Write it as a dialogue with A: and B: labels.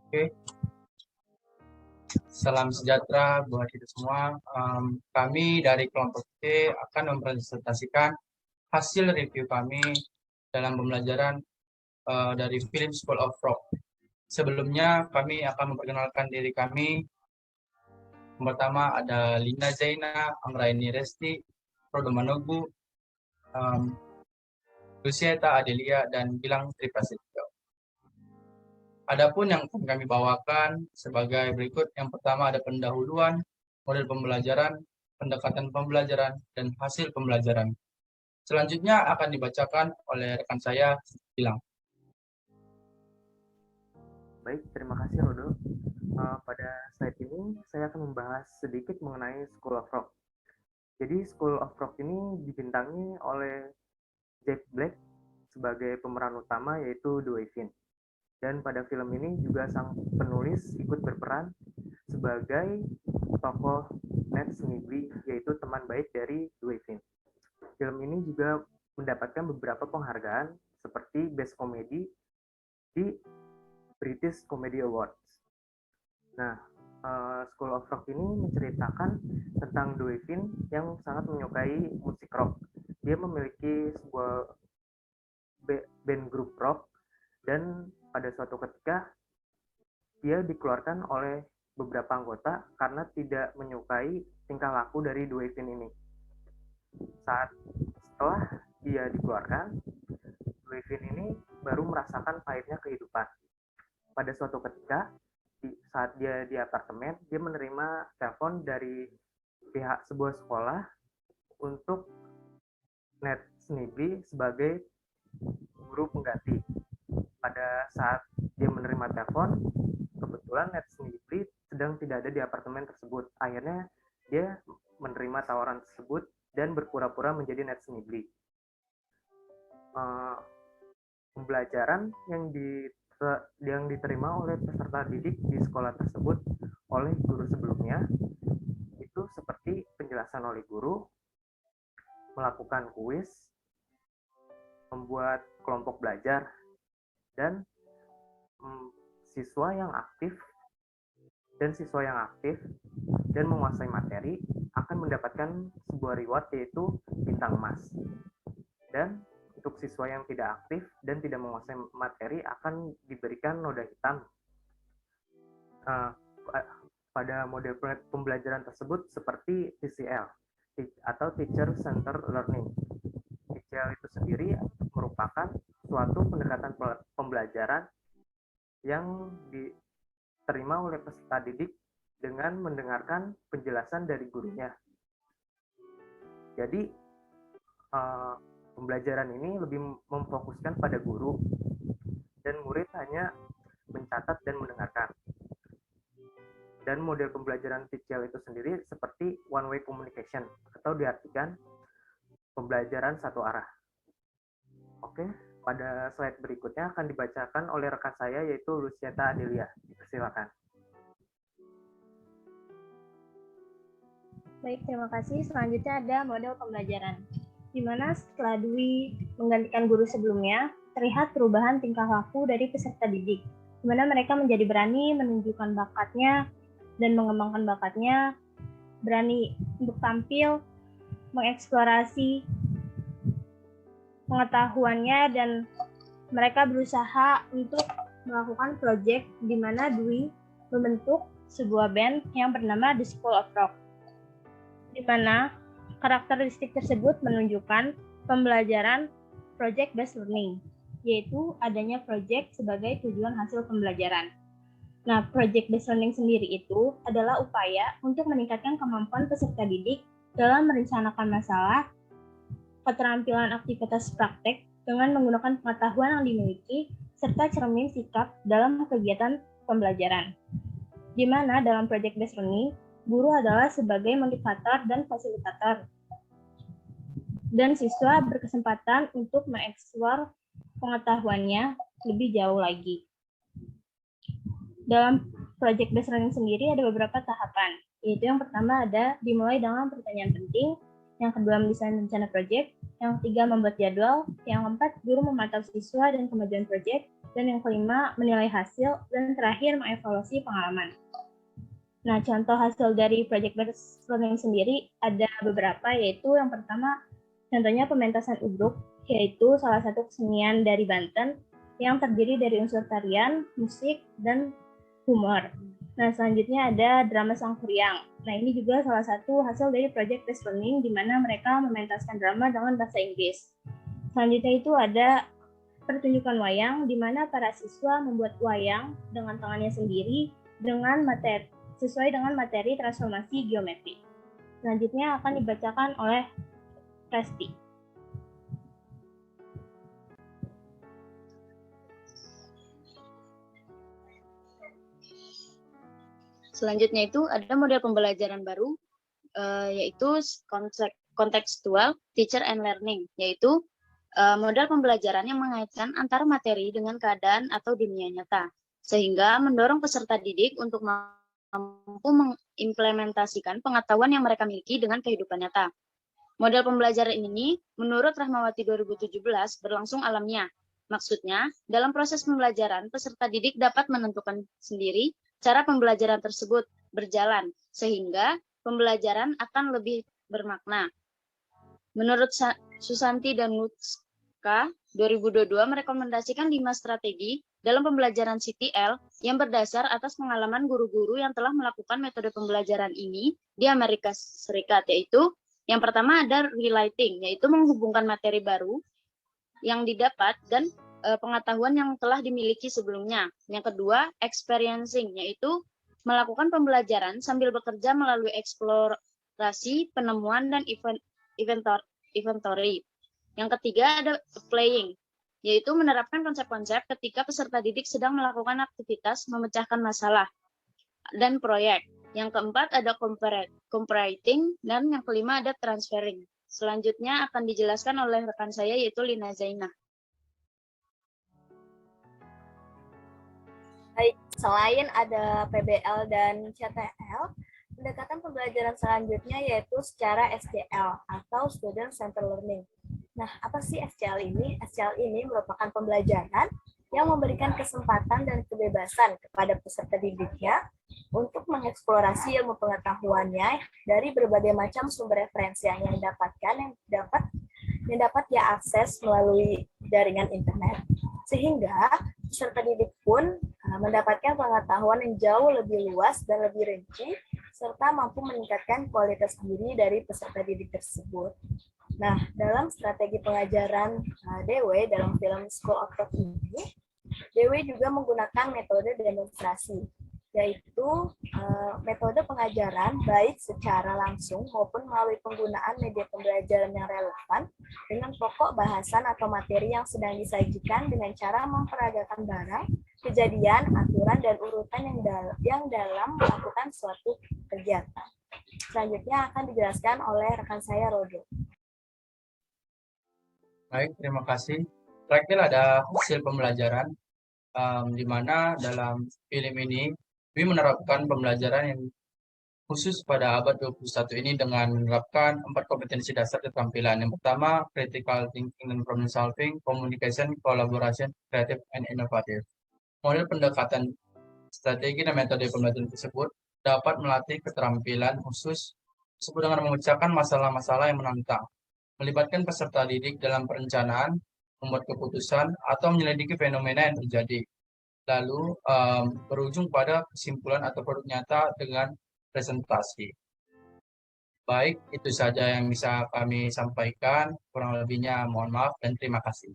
A: Oke, salam sejahtera buat kita semua. Kami dari kelompok C akan mempresentasikan hasil review kami dalam pembelajaran dari Film School of Rock. Sebelumnya kami akan memperkenalkan diri kami. Yang pertama ada Linda Zaina, Anggraini Resti, Prodo Manogu, Lucieta Adelia, dan Gilang Triprasetyo. Adapun yang kami bawakan sebagai berikut. Yang pertama ada pendahuluan, model pembelajaran, pendekatan pembelajaran, dan hasil pembelajaran. Selanjutnya akan dibacakan oleh rekan saya, Gilang.
B: Baik, terima kasih Rodo. Pada slide ini saya akan membahas sedikit mengenai School of Rock. Jadi School of Rock ini dibintangi oleh Jack Black sebagai pemeran utama yaitu Dwayne. Dan pada film ini juga sang penulis ikut berperan sebagai tokoh Ned Snively, yaitu teman baik dari Dwayne. Film ini juga mendapatkan beberapa penghargaan seperti Best Comedy di British Comedy Awards. Nah, School of Rock ini menceritakan tentang Dwayne yang sangat menyukai musik rock. Dia memiliki sebuah band grup rock dan pada suatu ketika dia dikeluarkan oleh beberapa anggota karena tidak menyukai tingkah laku dari Dwayne ini. Setelah dia dikeluarkan, Dwayne ini baru merasakan pahitnya kehidupan. Pada suatu ketika, saat dia di apartemen, dia menerima telepon dari pihak sebuah sekolah untuk Ned Snively sebagai guru pengganti. Pada saat dia menerima telepon, kebetulan Ned Snively sedang tidak ada di apartemen tersebut. Akhirnya dia menerima tawaran tersebut dan berpura-pura menjadi Ned Snively. Pembelajaran yang diterima oleh peserta didik di sekolah tersebut oleh guru sebelumnya itu seperti penjelasan oleh guru, melakukan kuis, membuat kelompok belajar, dan siswa yang aktif dan menguasai materi akan mendapatkan sebuah reward yaitu bintang emas. Dan untuk siswa yang tidak aktif dan tidak menguasai materi akan diberikan noda hitam. Pada model pembelajaran tersebut seperti TCL atau Teacher Center Learning. TCL itu sendiri merupakan suatu pendekatan pembelajaran yang diterima oleh peserta didik dengan mendengarkan penjelasan dari gurunya. Jadi pembelajaran ini lebih memfokuskan pada guru dan murid hanya mencatat dan mendengarkan. Dan model pembelajaran TCL itu sendiri seperti one way communication atau diartikan pembelajaran satu arah. Oke, pada slide berikutnya akan dibacakan oleh rekan saya yaitu Lucieta Adelia. Silakan.
C: Baik, terima kasih. Selanjutnya ada model pembelajaran, di mana setelah Dwi menggantikan guru sebelumnya, terlihat perubahan tingkah laku dari peserta didik, di mana mereka menjadi berani menunjukkan bakatnya dan mengembangkan bakatnya, berani untuk tampil, mengeksplorasi pengetahuannya, dan mereka berusaha untuk melakukan proyek di mana Dwi membentuk sebuah band yang bernama The School of Rock, di mana karakteristik tersebut menunjukkan pembelajaran project based learning, yaitu adanya project sebagai tujuan hasil pembelajaran. Nah, project based learning sendiri itu adalah upaya untuk meningkatkan kemampuan peserta didik dalam merencanakan masalah, keterampilan aktivitas praktek dengan menggunakan pengetahuan yang dimiliki, serta cermin sikap dalam kegiatan pembelajaran. Di mana dalam project based learning, guru adalah sebagai motivator dan fasilitator, dan siswa berkesempatan untuk mengeksplor pengetahuannya lebih jauh lagi. Dalam project based learning sendiri ada beberapa tahapan, yaitu yang pertama ada dimulai dengan pertanyaan penting, yang kedua mendesain rencana project, yang ketiga membuat jadwal, yang keempat guru memantau siswa dan kemajuan project, Dan yang kelima, menilai hasil. Dan terakhir, mengevaluasi pengalaman. Nah, contoh hasil dari project-based learning sendiri ada beberapa, yaitu yang pertama, contohnya pementasan ubruk, yaitu salah satu kesenian dari Banten yang terdiri dari unsur tarian, musik, dan humor. Nah, selanjutnya ada drama Sangkuriang. Nah, ini juga salah satu hasil dari project-based learning di mana mereka mementaskan drama dengan bahasa Inggris. Selanjutnya itu ada pertunjukan wayang, di mana para siswa membuat wayang dengan tangannya sendiri dengan sesuai dengan materi transformasi geometri. Selanjutnya akan dibacakan oleh Resti.
D: Selanjutnya itu ada model pembelajaran baru, yaitu contextual teacher and learning, yaitu model pembelajaran yang mengaitkan antara materi dengan keadaan atau dunia nyata, sehingga mendorong peserta didik untuk mampu mengimplementasikan pengetahuan yang mereka miliki dengan kehidupan nyata. Model pembelajaran ini, menurut Rahmawati 2017, berlangsung alamiah. Maksudnya, dalam proses pembelajaran, peserta didik dapat menentukan sendiri cara pembelajaran tersebut berjalan, sehingga pembelajaran akan lebih bermakna. Menurut Susanti dan Lutska, 2022 merekomendasikan 5 strategi dalam pembelajaran CTL yang berdasar atas pengalaman guru-guru yang telah melakukan metode pembelajaran ini di Amerika Serikat, yaitu yang pertama ada relating, yaitu menghubungkan materi baru yang didapat dan pengetahuan yang telah dimiliki sebelumnya. Yang kedua, experiencing, yaitu melakukan pembelajaran sambil bekerja melalui eksplorasi, penemuan, dan inventory. Yang ketiga ada playing, yaitu menerapkan konsep-konsep ketika peserta didik sedang melakukan aktivitas memecahkan masalah dan proyek. Yang keempat ada comparating, dan yang kelima ada transferring. Selanjutnya akan dijelaskan oleh rekan saya, yaitu Lina Zainah.
E: Baik, selain ada PBL dan CTL, pendekatan pembelajaran selanjutnya yaitu secara SCL atau Student Centered Learning. Nah, apa sih SCL ini? SCL ini merupakan pembelajaran yang memberikan kesempatan dan kebebasan kepada peserta didiknya untuk mengeksplorasi ilmu pengetahuannya dari berbagai macam sumber referensi yang dapat dia akses melalui jaringan internet. Sehingga peserta didik pun mendapatkan pengetahuan yang jauh lebih luas dan lebih rinci, serta mampu meningkatkan kualitas diri dari peserta didik tersebut. Nah, dalam strategi pengajaran DW dalam film School of Rock ini, DW juga menggunakan metode demonstrasi, yaitu metode pengajaran baik secara langsung maupun melalui penggunaan media pembelajaran yang relevan dengan pokok bahasan atau materi yang sedang disajikan dengan cara memperagakan barang, kejadian, aturan, dan urutan yang dalam melakukan suatu kegiatan. Selanjutnya akan dijelaskan oleh rekan saya, Rodo.
A: Baik, terima kasih. Terakhir ada hasil pembelajaran, di mana dalam film ini, Dwi menerapkan pembelajaran yang khusus pada abad 21 ini dengan menerapkan 4 kompetensi dasar keterampilan. Yang pertama, critical thinking and problem solving, communication, collaboration, creative, and innovative. Model pendekatan strategi dan metode pembelajaran tersebut dapat melatih keterampilan khusus disebut dengan memecahkan masalah-masalah yang menantang, melibatkan peserta didik dalam perencanaan, membuat keputusan, atau menyelidiki fenomena yang terjadi. Lalu berujung pada kesimpulan atau produk nyata dengan presentasi. Baik, itu saja yang bisa kami sampaikan. Kurang lebihnya mohon maaf dan terima kasih.